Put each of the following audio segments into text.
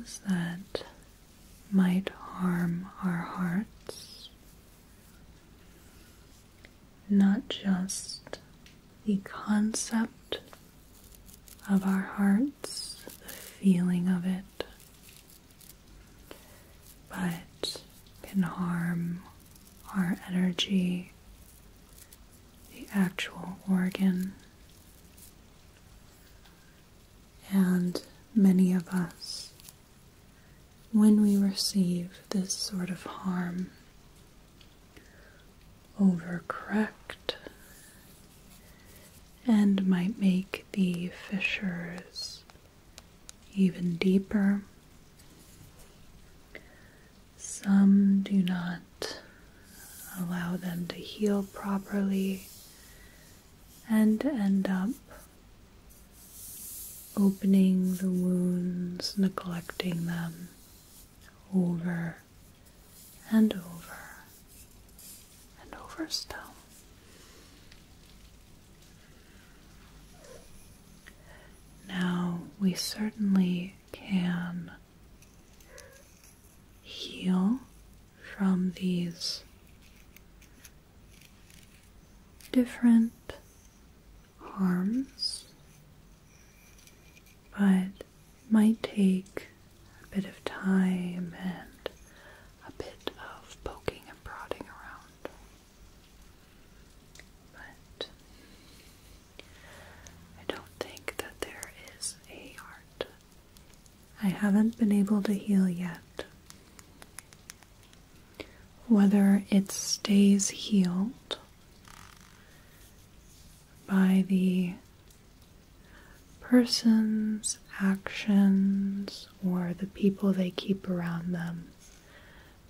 things that might harm our hearts. Not just the concept of our hearts, the feeling of it, but can harm our energy, the actual organ. And many of us, when we receive this sort of harm, overcorrect and might make the fissures even deeper. Some do not allow them to heal properly and end up opening the wounds, neglecting them over and over and over still. Now, we certainly can heal from these different harms, but might take a bit of time and a bit of poking and prodding around. But I don't think that there is a heart I haven't been able to heal yet. Whether it stays healed by the person's actions or the people they keep around them,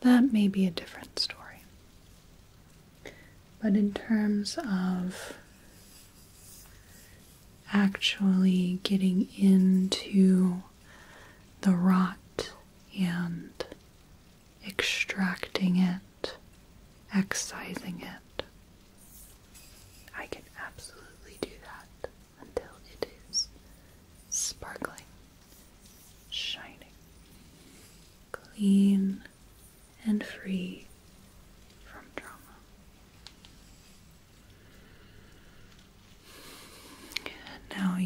that may be a different story. But in terms of actually getting into the rot and extracting it, excising it, I can absolutely do that until it is sparkling, shining, clean, and free from trauma. Now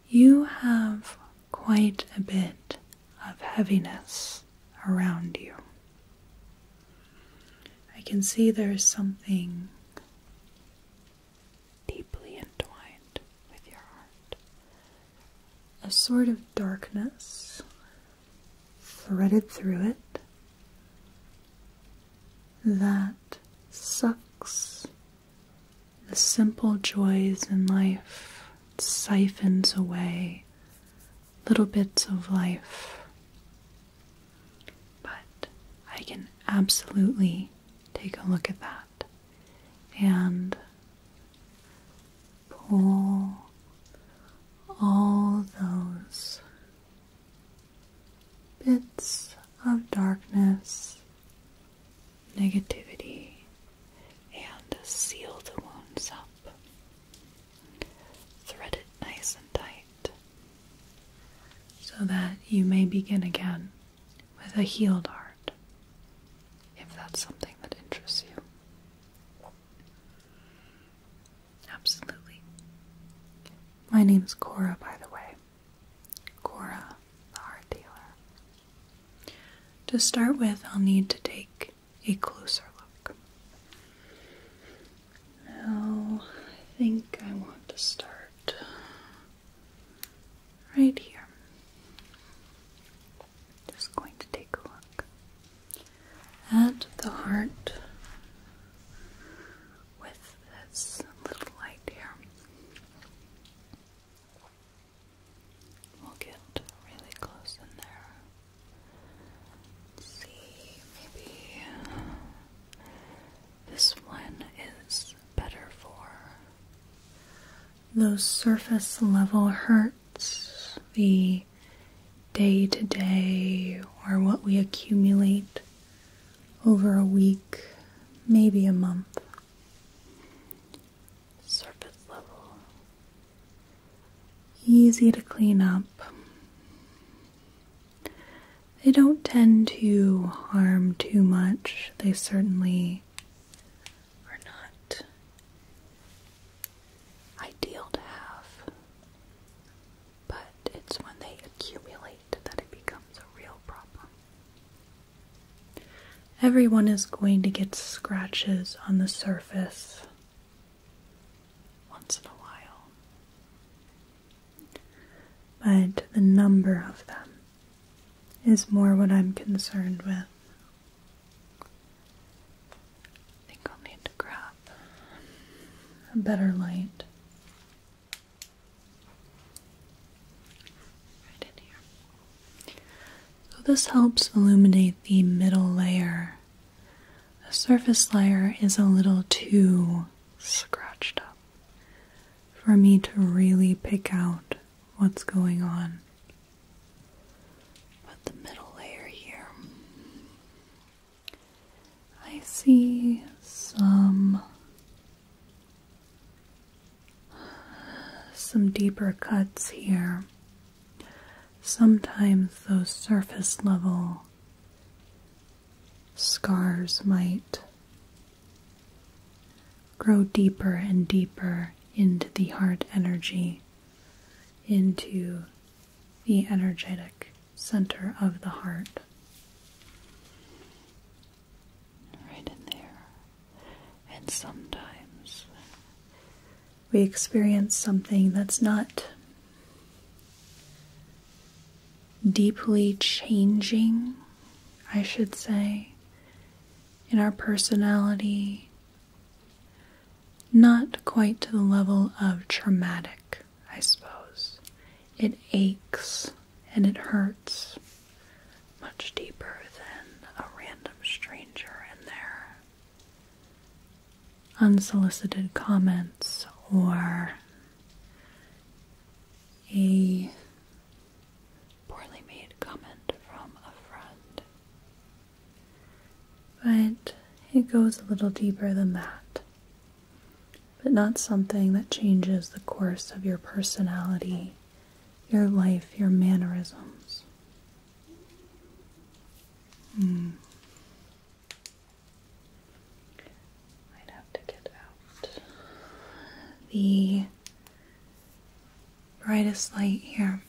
you have quite a bit of heaviness around you. I can see there's something deeply entwined with your heart. A sort of darkness threaded through it that sucks the simple joys in life, siphons away little bits of life. But I can absolutely take a look at that and pull all those bits of darkness, negativity, and seal the wounds up. Thread it nice and tight so that you may begin again with a healed heart, if that's something that interests you. Absolutely. My name's Cora, by the way. Cora, the heart dealer. To start with, I'll need to take a closer look. Now, I think I want to start right here. Just going to take a look at the heart with this little light here. We'll get really close in there. Let's see, maybe this one is better for those surface level hurts, the day-to-day, or what we accumulate over a week, maybe a month. Surface level. Easy to clean up, They don't tend to harm too much. They certainly are not ideal to have, but it's when they accumulate that it becomes a real problem. Everyone is going to get scratches on the surface once in a while, but the number of them is more what I'm concerned with. I think I'll need to grab a better light. Right in here. So this helps illuminate the middle layer. The surface layer is a little too scratched up for me to really pick out what's going on. The middle layer here, I see some deeper cuts here. Sometimes those surface level scars might grow deeper and deeper into the heart energy, into the energetic center of the heart. Right in there. And sometimes we experience something that's not deeply changing, I should say, in our personality. Not quite to the level of traumatic, I suppose. It aches and it hurts much deeper than a random stranger and their unsolicited comments or a poorly made comment from a friend. But it goes a little deeper than that. But not something that changes the course of your personality, your life, your mannerisms. Might have to get out the brightest light here.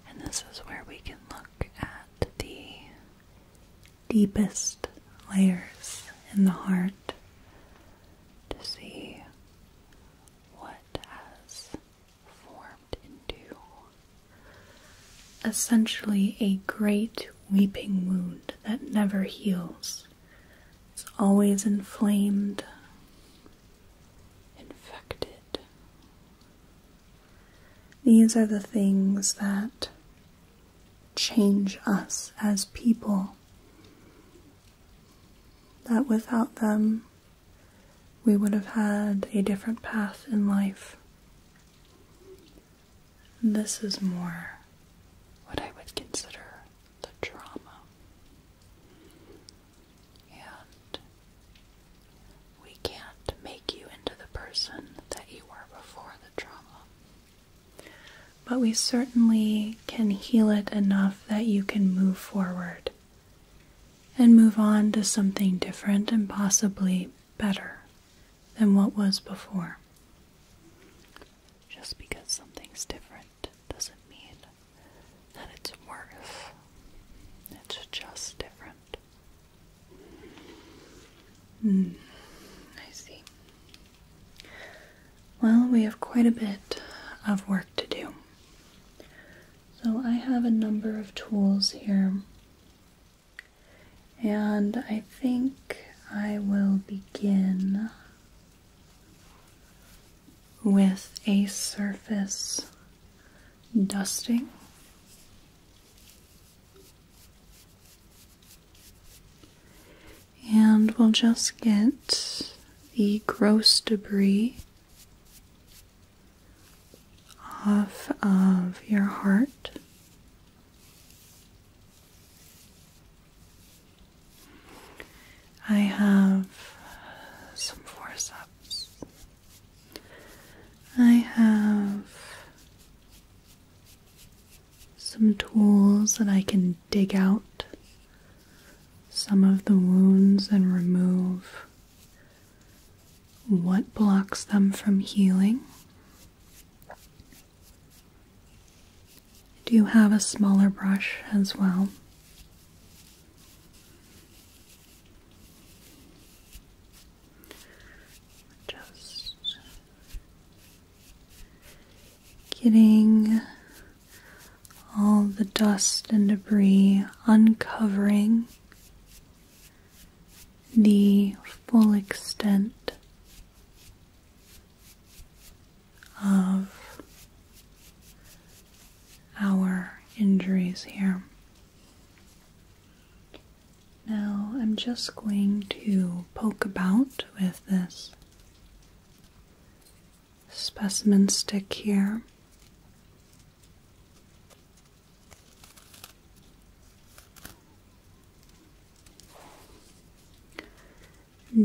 And this is where we can look at the deepest layers in the heart to see what has formed into essentially a great weeping wound that never heals. It's always inflamed, infected. These are the things that change us as people, that without them we would have had a different path in life. This is more what I would consider the trauma. And we can't make you into the person that you were before the trauma. But we certainly can heal it enough that you can move forward and move on to something different and possibly better than what was before. Just because something's different doesn't mean that it's worse. It's just different. I see. Well, we have quite a bit of work to do. So I have a number of tools here. And I think I will begin with a surface dusting. And we'll just get the gross debris off of your heart. I have some forceps. I have some tools that I can dig out some of the wounds and remove what blocks them from healing. I do have a smaller brush as well. Just getting all the dust and debris, uncovering the full extent of our injuries here. Now I'm just going to poke about with this specimen stick here.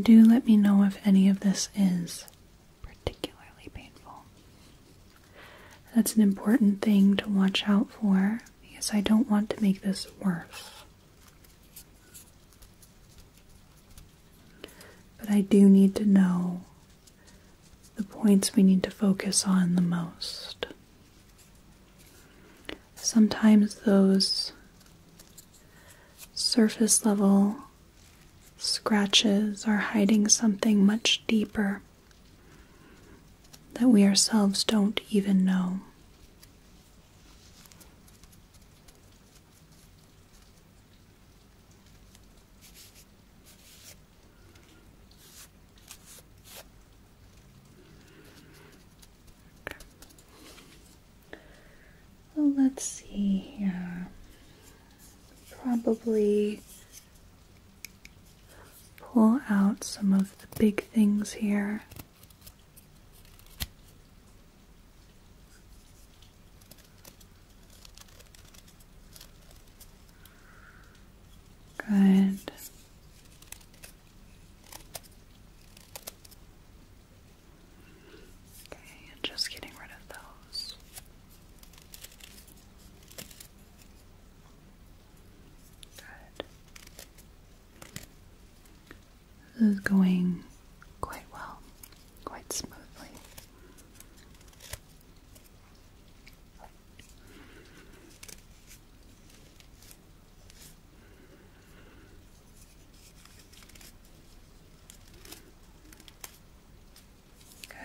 Do let me know if any of this is particularly painful. That's an important thing to watch out for because I don't want to make this worse. But I do need to know the points we need to focus on the most. Sometimes those surface level scratches are hiding something much deeper that we ourselves don't even know. Okay. Well, let's see here. Probably pull out some of the big things here. Good. Okay, and just getting rid of those. Good. This is going quite well, quite smoothly.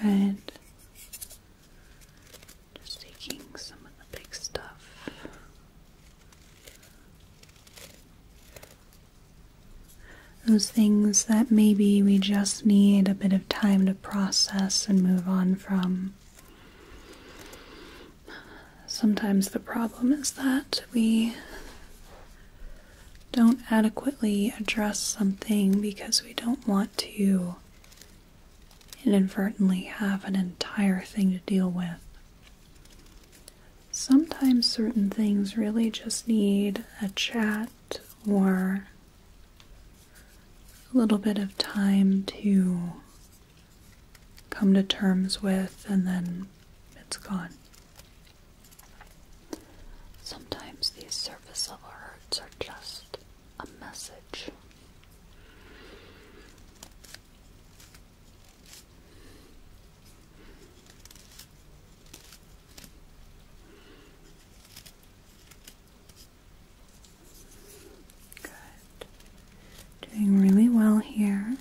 Good. Just taking some of the big stuff. Those things that maybe we just need a bit of time to process and move on from. Sometimes the problem is that we don't adequately address something because we don't want to inadvertently have an entire thing to deal with. Sometimes certain things really just need a chat or a little bit of time to come to terms with, and then it's gone. Sometimes these surface level hurts are just a message. Doing really well here.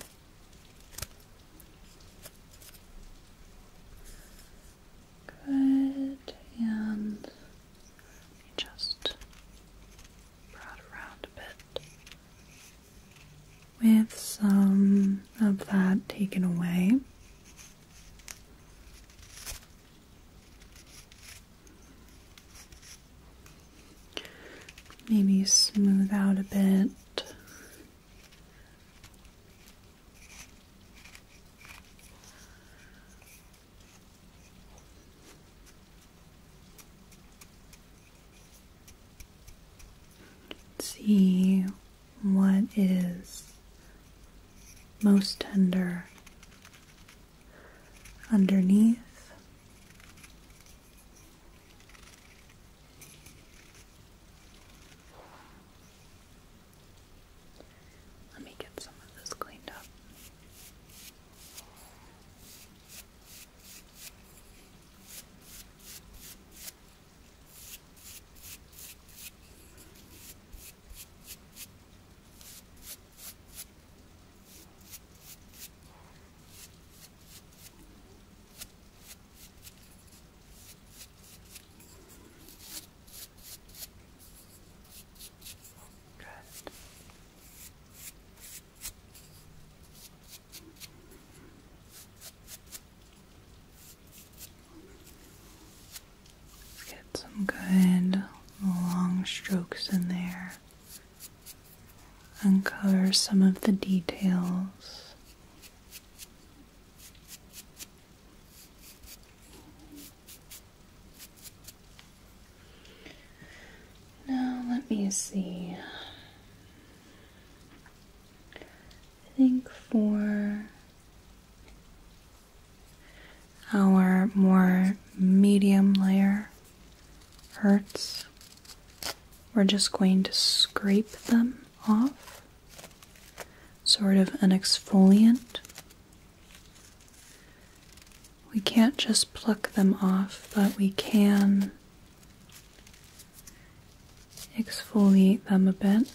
Good, and let me just prod around a bit with some of that taken away. Maybe smooth out a bit. See what is most tender underneath. some good long strokes in there. Uncover some of the details. Now let me see. I think for our more medium layer hurts, we're just going to scrape them off, sort of an exfoliant. We can't just pluck them off, but we can exfoliate them a bit.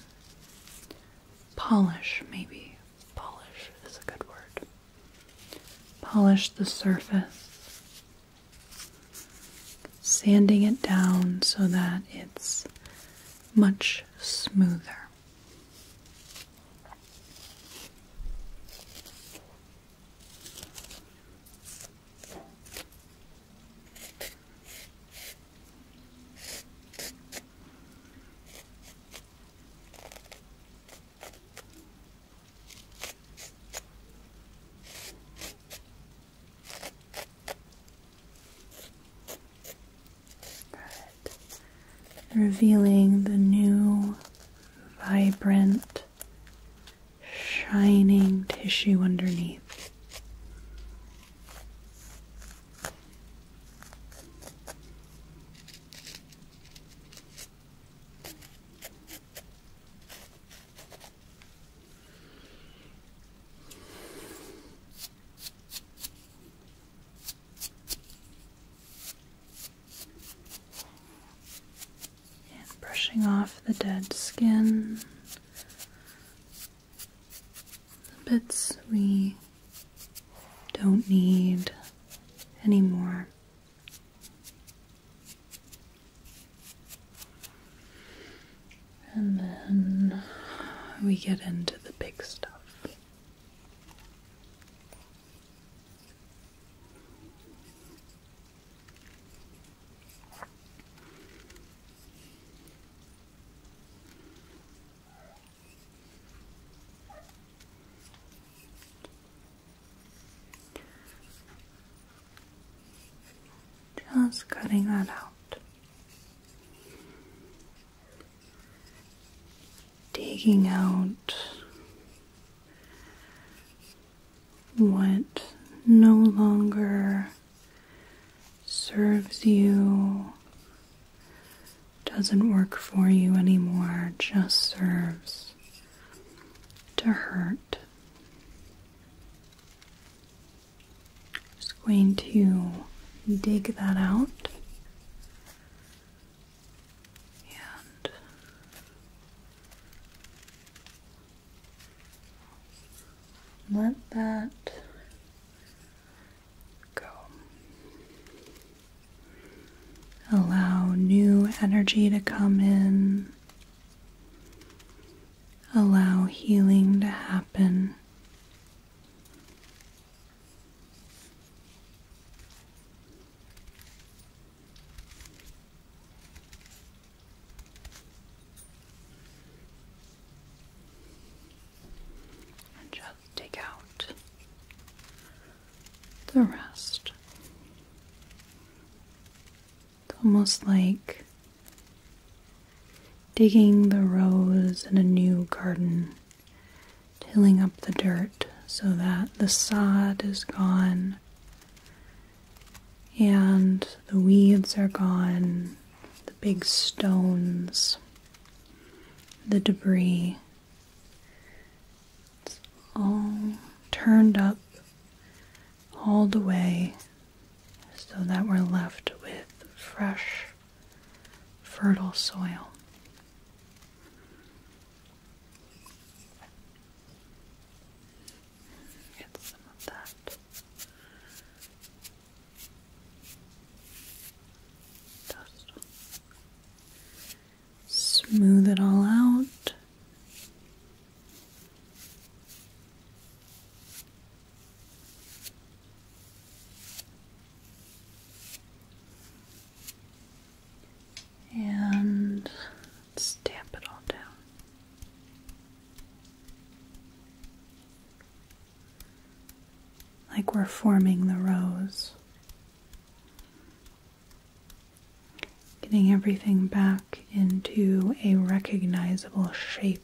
Polish, maybe. Polish is a good word. Polish the surface, sanding it down so that it's much smoother. Revealing the new, vibrant, shining tissue underneath. Brushing off the dead skin, the bits we don't need anymore. And then we get into the big stuff. Just cutting that out. Taking out what no longer serves you, doesn't work for you anymore, just serves to hurt. Just going to dig that out and let that go. Allow new energy to come in. Allow healing to happen. The rest. It's almost like digging the rows in a new garden, tilling up the dirt so that the sod is gone and the weeds are gone, the big stones, the debris. It's all turned up, hauled away, so that we're left with fresh, fertile soil. Get some of that dust. Smooth it all out. like we're forming the rose. Getting everything back into a recognizable shape.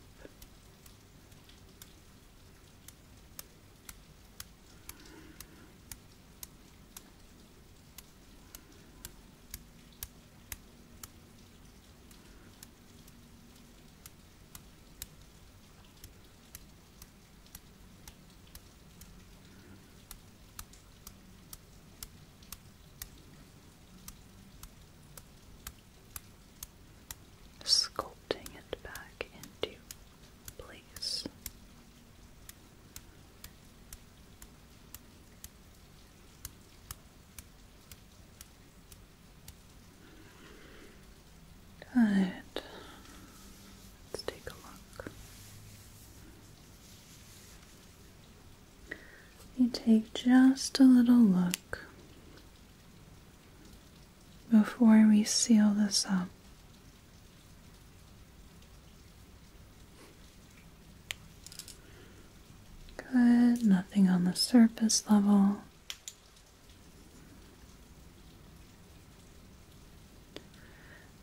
Sculpting it back into place. Good. Let's take a look. You take just a little look before we seal this up. Good, nothing on the surface level.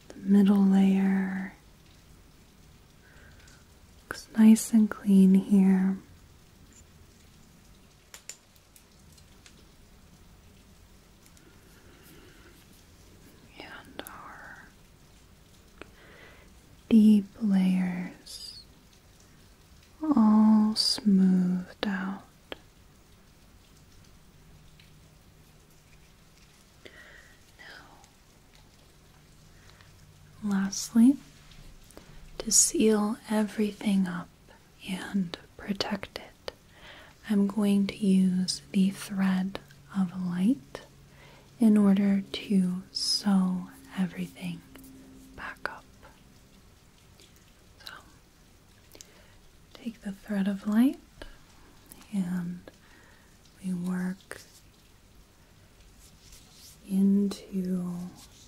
The middle layer looks nice and clean here. And our deep layers all smoothed out. Now, lastly, to seal everything up and protect it, I'm going to use the thread of light in order to sew everything back up. So, take the thread of light and we work into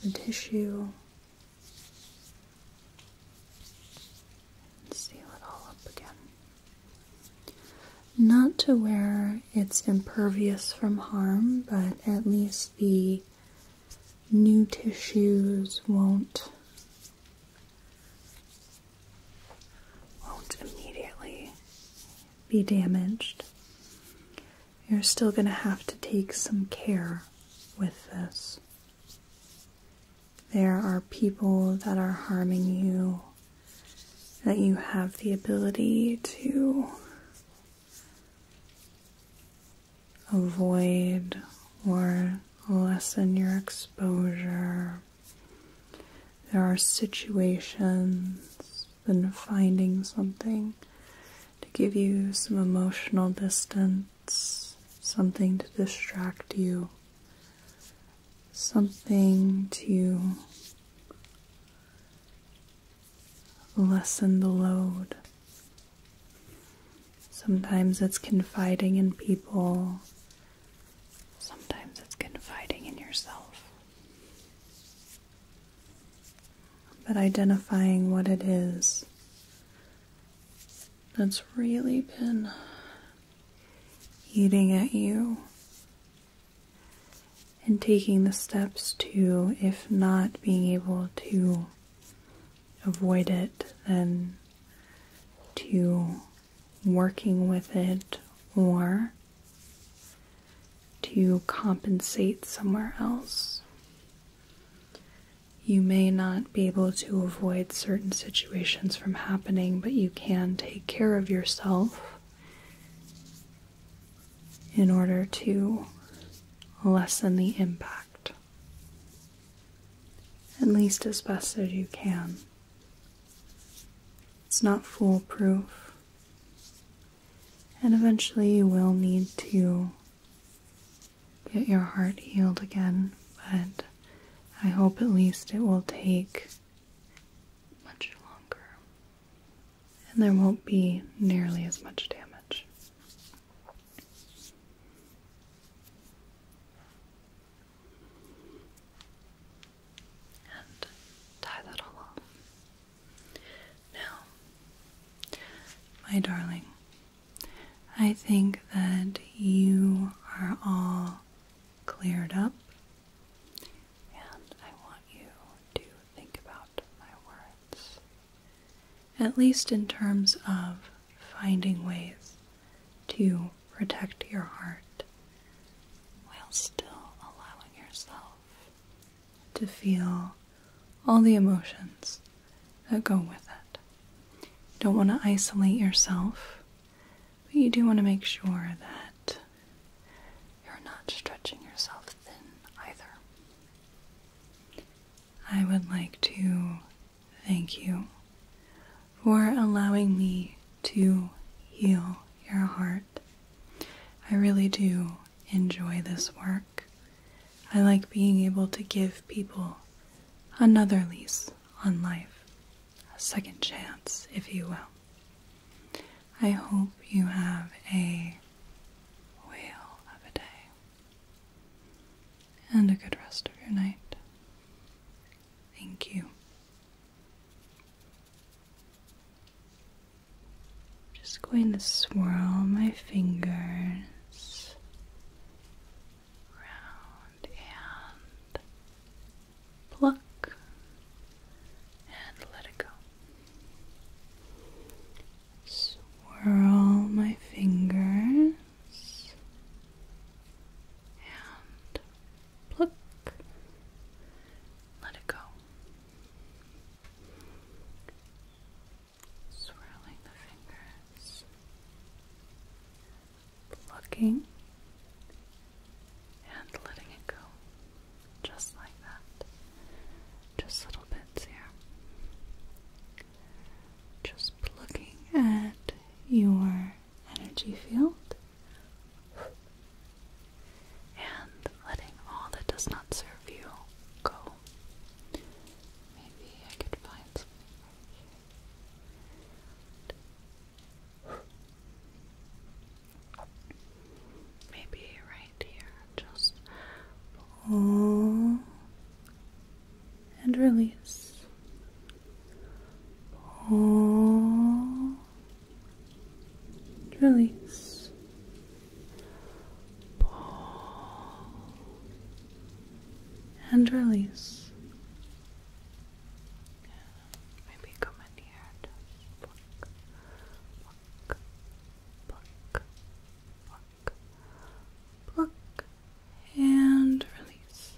the tissue and seal it all up again. Not to where it's impervious from harm, but at least the new tissues won't immediately be damaged. You're still going to have to take some care with this. There are people that are harming you that you have the ability to avoid or lessen your exposure. There are situations, been finding something to give you some emotional distance, something to distract you, something to lessen the load. Sometimes it's confiding in people, sometimes it's confiding in yourself. But identifying what it is that's really been eating at you and taking the steps to, if not being able to avoid it, then to working with it or to compensate somewhere else. You may not be able to avoid certain situations from happening, but you can take care of yourself in order to lessen the impact, at least as best as you can. It's not foolproof, and eventually you will need to get your heart healed again, but I hope at least it will take much longer, and there won't be nearly as much damage. And tie that all off. Now, my darling, I think that you are at least in terms of finding ways to protect your heart while still allowing yourself to feel all the emotions that go with it. You don't want to isolate yourself, but you do want to make sure that you're not stretching yourself thin either. I would like to thank you for allowing me to heal your heart. I really do enjoy this work. I like being able to give people another lease on life, a second chance, if you will. I hope you have a whale of a day and a good rest of your night. Thank you. Just going to swirl my fingers around and pluck and let it go. Swirl my fingers and pluck, let it go. Swirling the fingers, plucking and letting it go, just like that. Just little bits here. Just looking at your energy field and letting all that does not serve you go. Maybe I could find something right here. Maybe right here. Just pull and release. Pull, release. Pull and release. Maybe come in here and just pluck, pluck, pluck, pluck, pluck, and release.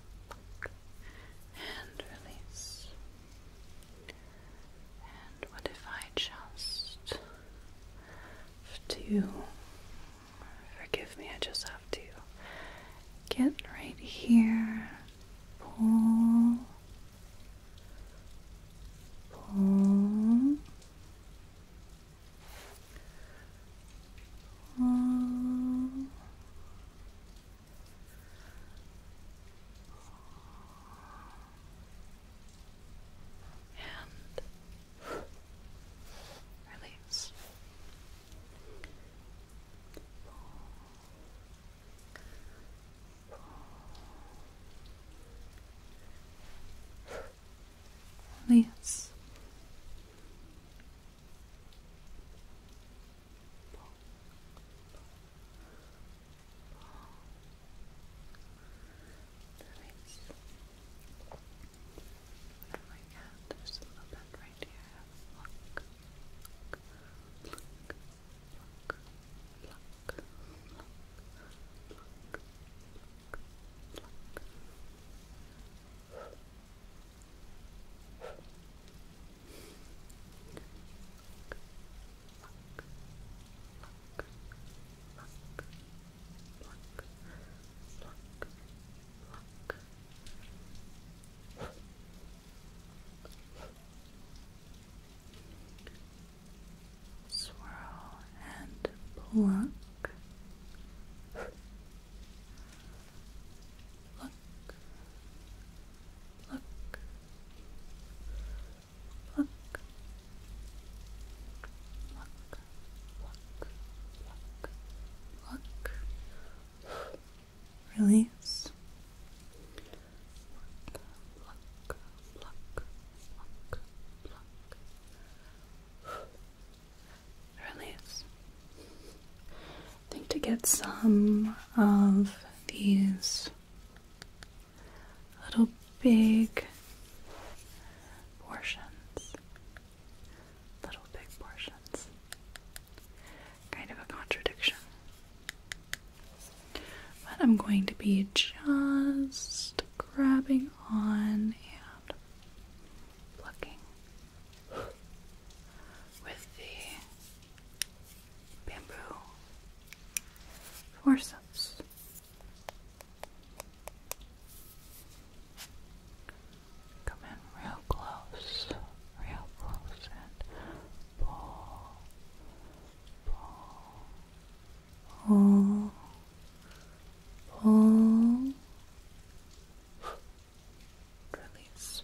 Pluck, and release. And what if I just have to, forgive me, I just have to get right here, pull, pull, pull, and release. Release. Release. Oh my God, there's a little bit right here. Pluck, pluck, pluck, pluck, pluck, swirl and pluck. Pluck, pluck, pluck, pluck, pluck, pluck, pluck. Release. Pluck, pluck, pluck, pluck, pluck. Release. I think to get some of these big portions. Little big portions. Kind of a contradiction. But I'm going to be just grabbing on and plucking with the bamboo forceps. Come in real close, and pull, pull, pull, release.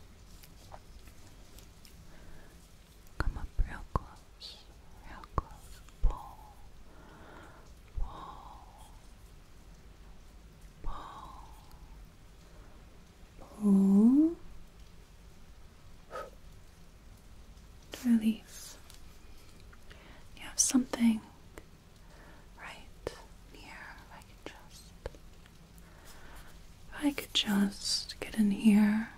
Come up real close, pull, pull, release. You have something right here. If I could just get in here.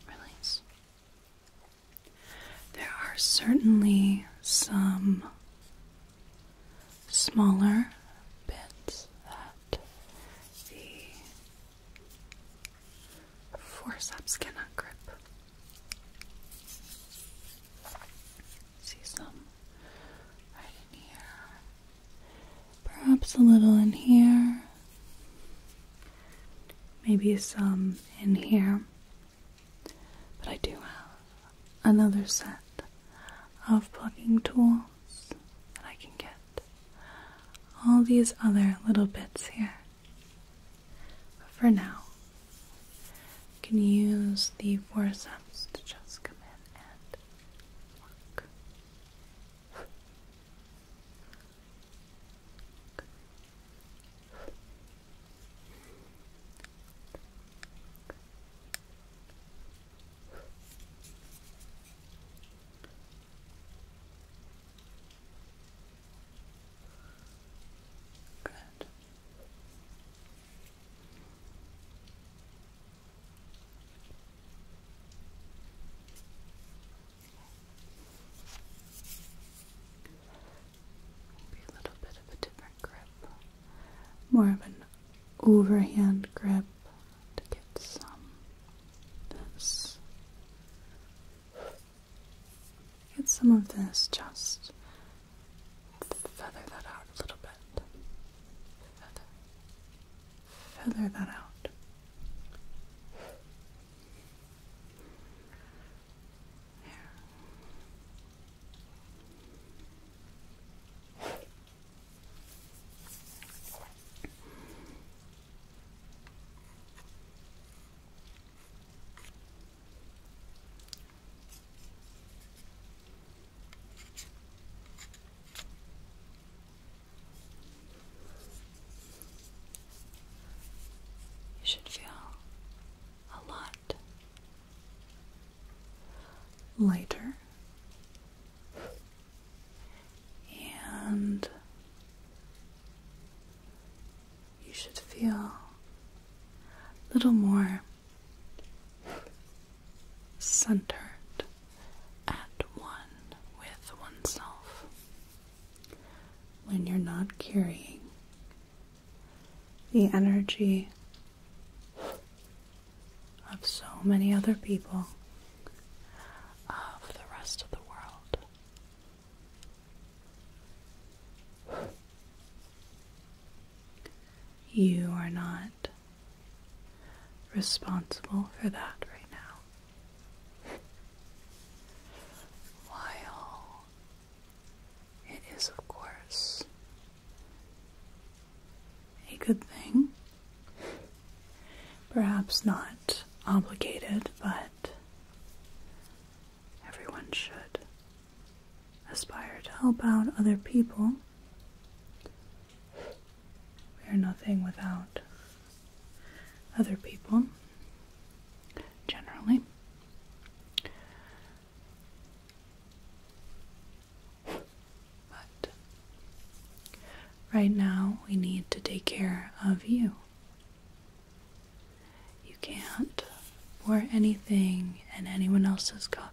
Release. There are certainly some smaller bits that the forceps cannot grip. See some right in here, perhaps a little in here, maybe some in here, but I do have another set of plucking tools that I can get all these other little bits here. But for now, you can use the forceps to just come in and pluck. Good. Maybe a little bit of a different grip. More of an overhand grip to get some of this. Get some of this, just feather that out a little bit. Feather that out. You should feel a lot lighter, and you should feel a little more centered at one with oneself when you're not carrying the energy of so many other people, of the rest of the world. You are not responsible for that right now. While it is, of course, a good thing, perhaps not obligated, but everyone everyone should aspire to help out other people. We are nothing without other people, generally. But right now, we need to take care of you. You can't pour anything in anyone else's cup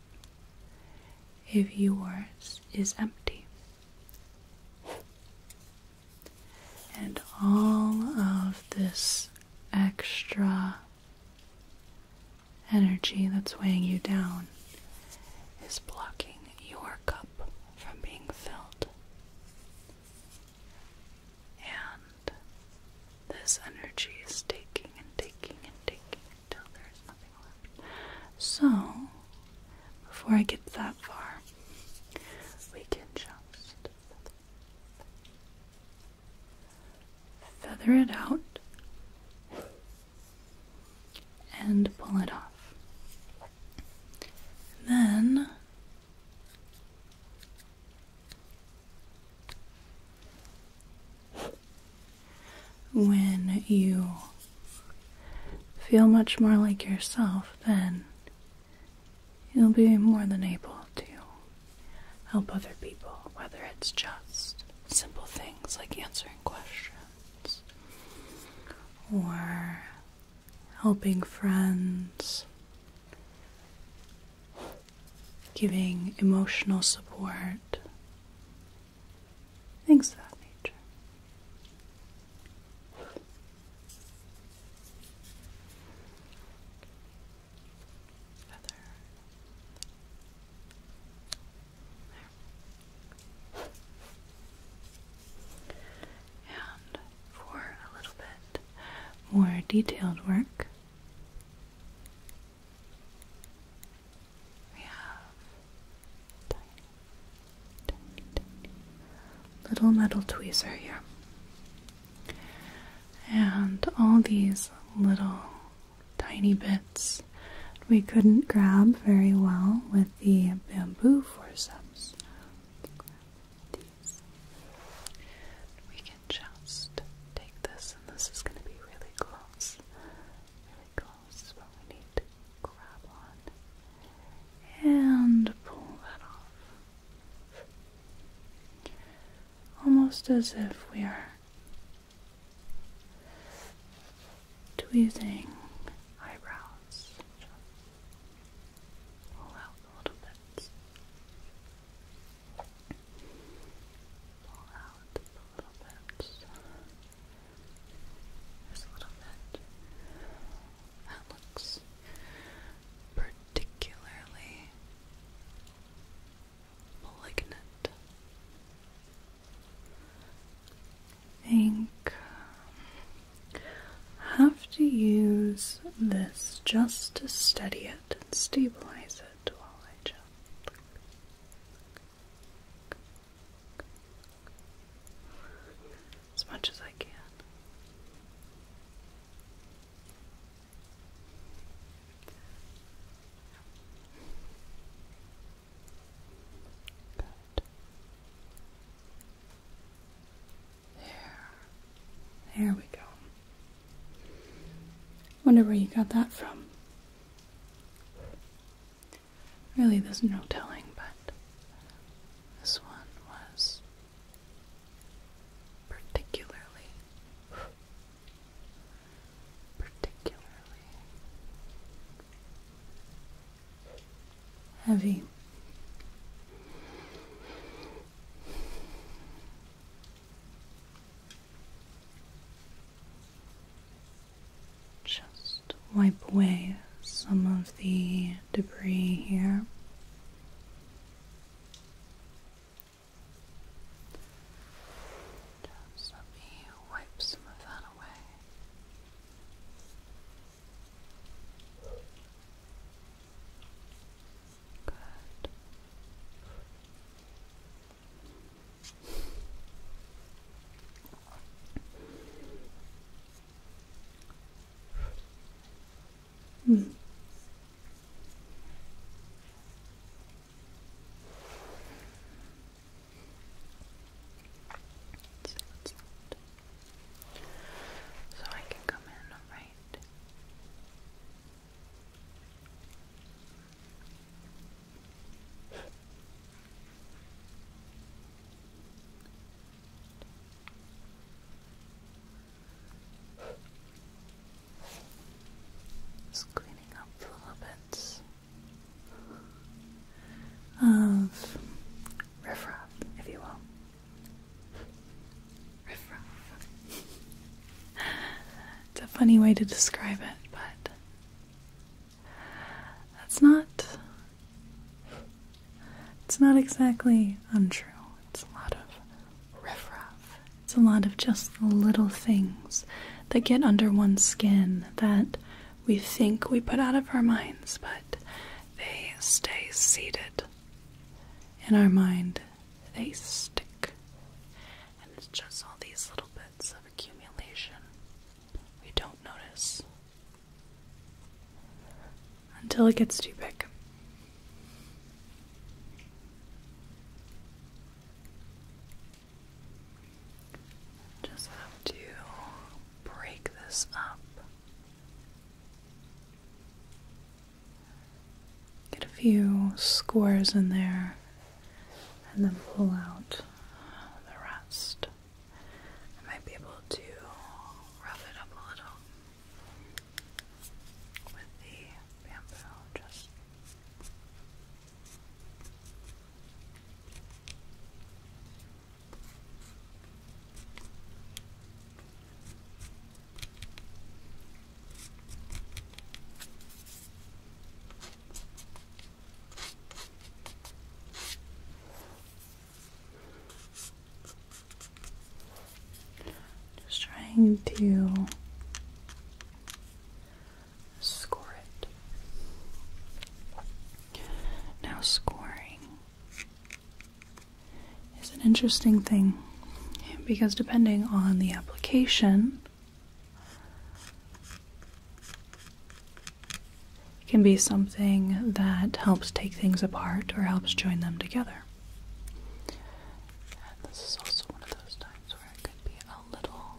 if yours is empty. And all of this extra energy that's weighing you down is blocking your cup from being filled. And this energy is taking and taking and taking until there is nothing left. So, before I get that far, we can just feather it out and pull it off. Then when you feel much more like yourself, then you'll be more than able to help other people, whether it's just simple things like answering questions or helping friends, giving emotional support, things of that nature. Feather. There. And for a little bit more detailed work, little metal tweezer here. And all these little tiny bits we couldn't grab very well with the bamboo forceps. We can just take this, and this is going to be really close. Really close, but we need to grab on and pull that off. Almost as if we are tweezing eyebrows. Pull out the little bits. Pull out the little bits. There's a little bit. That looks particularly malignant. I think I have to use this just to steady it and stabilize it while I just as much as I can. Good. There we go. Wonder where you got that from. Really, there's no telling, but this one was particularly heavy. Wipe away some of the debris here. Just let me wipe some of that away. Good. a funny way to describe it, but that's not, it's not exactly untrue. It's a lot of riffraff. It's a lot of just the little things that get under one's skin that we think we put out of our minds, but they stay seated in our mind. They stick. And it's just all these little bits of accumulation we don't notice until it gets too big. Just have to break this up. Get a few scores in there and then pull out the rest. I might be able to rough it up a little with the bamboo. Just trying to score it. Now, scoring is an interesting thing because depending on the application, it can be something that helps take things apart or helps join them together. And this is also one of those times where it could be a little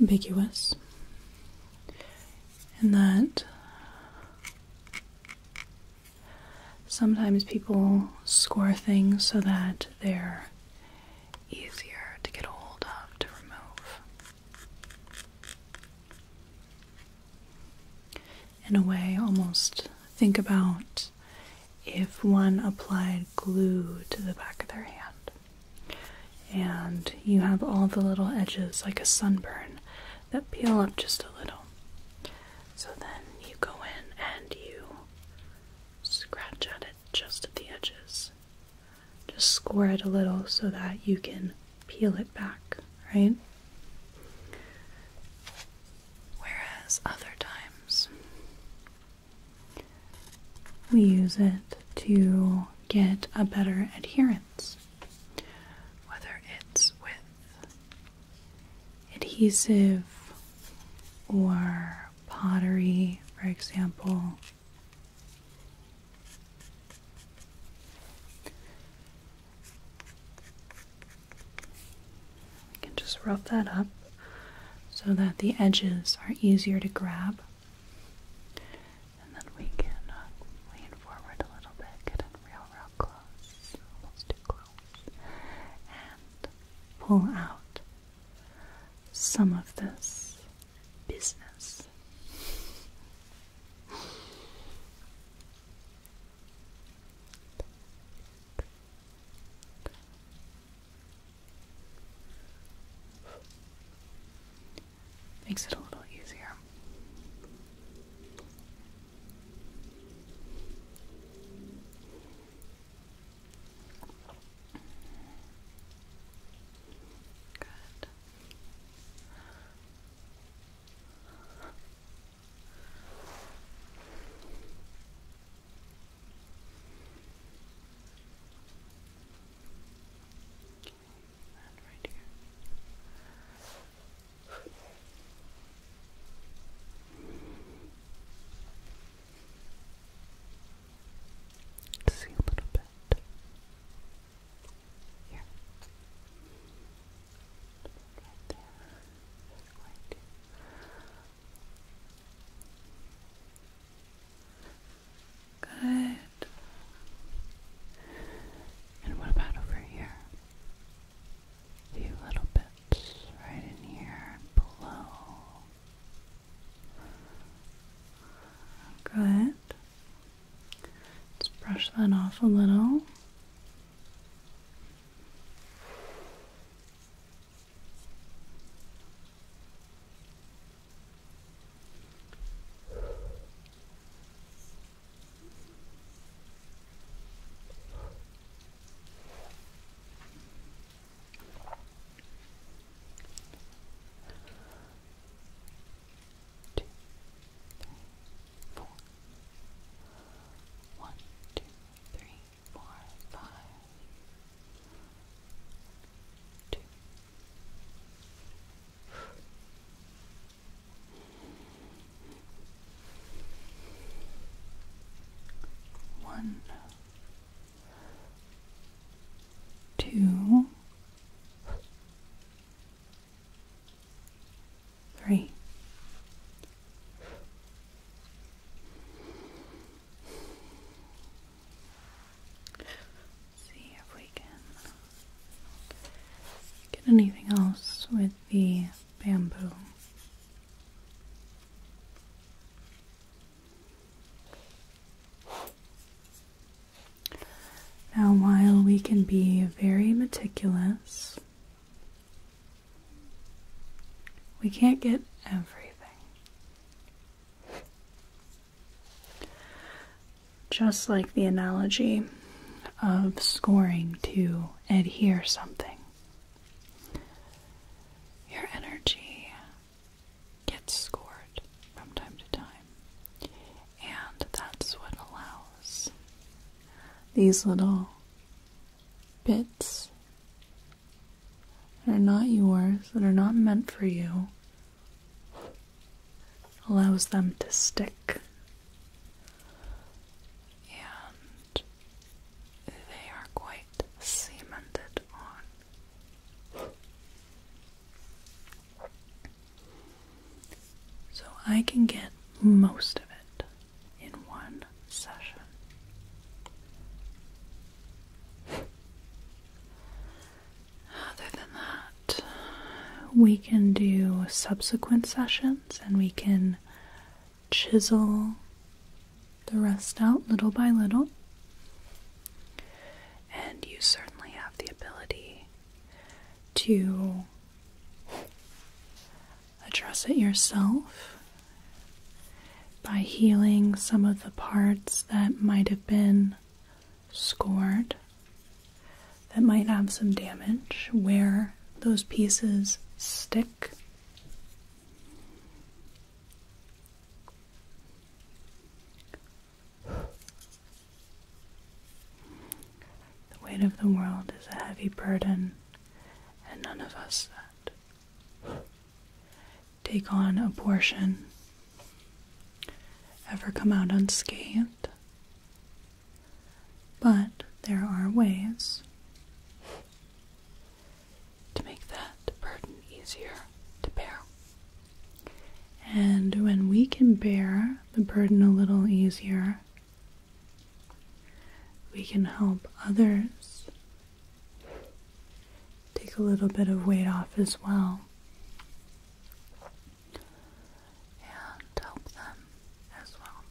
ambiguous in that sometimes people score things so that they're easier to get a hold of, to remove. In a way, almost think about if one applied glue to the back of their hand and you have all the little edges like a sunburn that peel up just a little. So then you go in and you scratch at it just at the edges. Just score it a little so that you can peel it back, right? Whereas other times we use it to get a better adherence, whether it's with adhesive or pottery, for example. We can just rough that up so that the edges are easier to grab. And then we can lean forward a little bit, get in real close, almost too close, and pull out some of this business. Makes it a little easier. Good. And right here. See a little bit here, right there, right here. Good. And what about over here? A few little bits right in here and below. Good. Let's brush that off a little. free. See if we can get anything else with the bamboo. Now, while we can be very meticulous, we can't get everything. Just like the analogy of scoring to adhere something, your energy gets scored from time to time, and that's what allows these little bits that are not yours, that are not meant for you, allows them to stick, and they are quite cemented on. So I can get most of it in one session. Other than that, we can do subsequent sessions and we can chisel the rest out little by little. And you certainly have the ability to address it yourself by healing some of the parts that might have been scored, that might have some damage where those pieces stick. The weight of the world is a heavy burden, and none of us that take on a portion ever come out unscathed. But there are ways to make that burden easier to bear. And when we can bear the burden a little easier, we can help others take a little bit of weight off as well, and help them as well.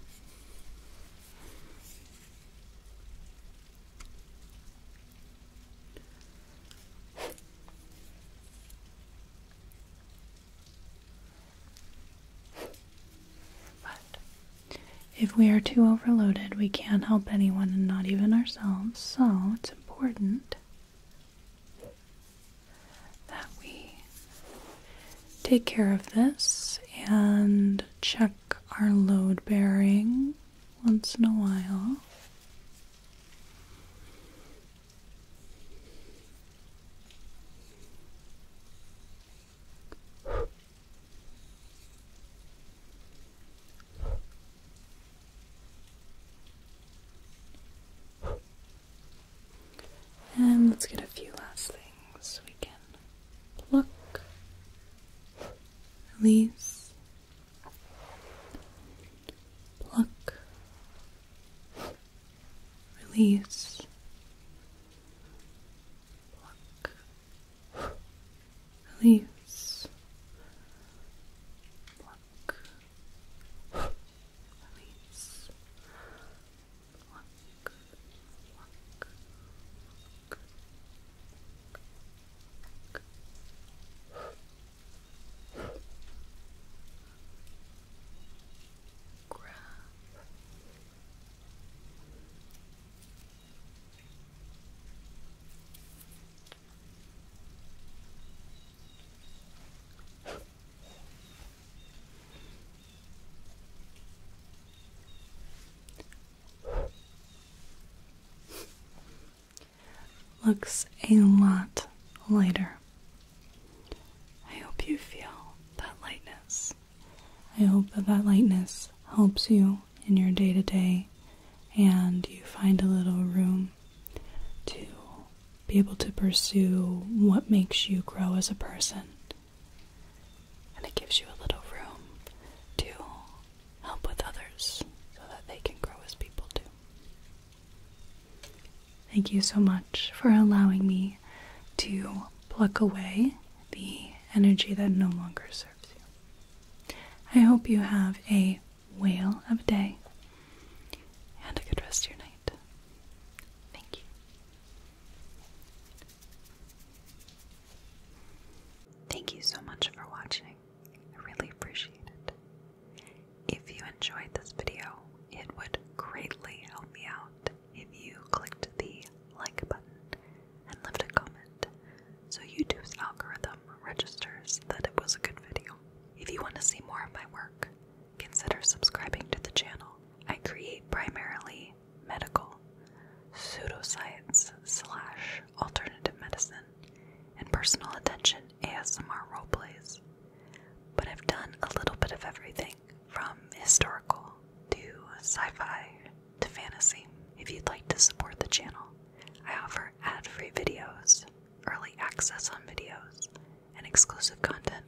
If we are too overloaded, we can't help anyone, and not even ourselves, so it's important that we take care of this and check our load bearing once in a while. And let's get a few last things. We can pluck, release, pluck, release, pluck, release, pluck, release, pluck, pluck. Looks a lot lighter. I hope you feel that lightness. I hope that that lightness helps you in your day-to-day, and you find a little room to be able to pursue what makes you grow as a person. And it gives gives you a little room to help with others so that they can grow as people too. Thank you so much for allowing me to pluck away the energy that no longer serves you. I hope you have a whale of a day and a good rest of your night. Thank you. Thank you so much for watching. I really appreciate it. If you enjoyed this video, it would greatly help me out if you clicked the like button and left a comment so YouTube's algorithm registers that it was a good video. If you want to see more of my work, consider subscribing to the channel. I create primarily medical, pseudoscience / alternative medicine, and personal attention ASMR roleplays. But I've done a little bit of everything from historical to sci-fi to fantasy. If you'd like to support the channel, I offer ad-free videos, early access on videos, and exclusive content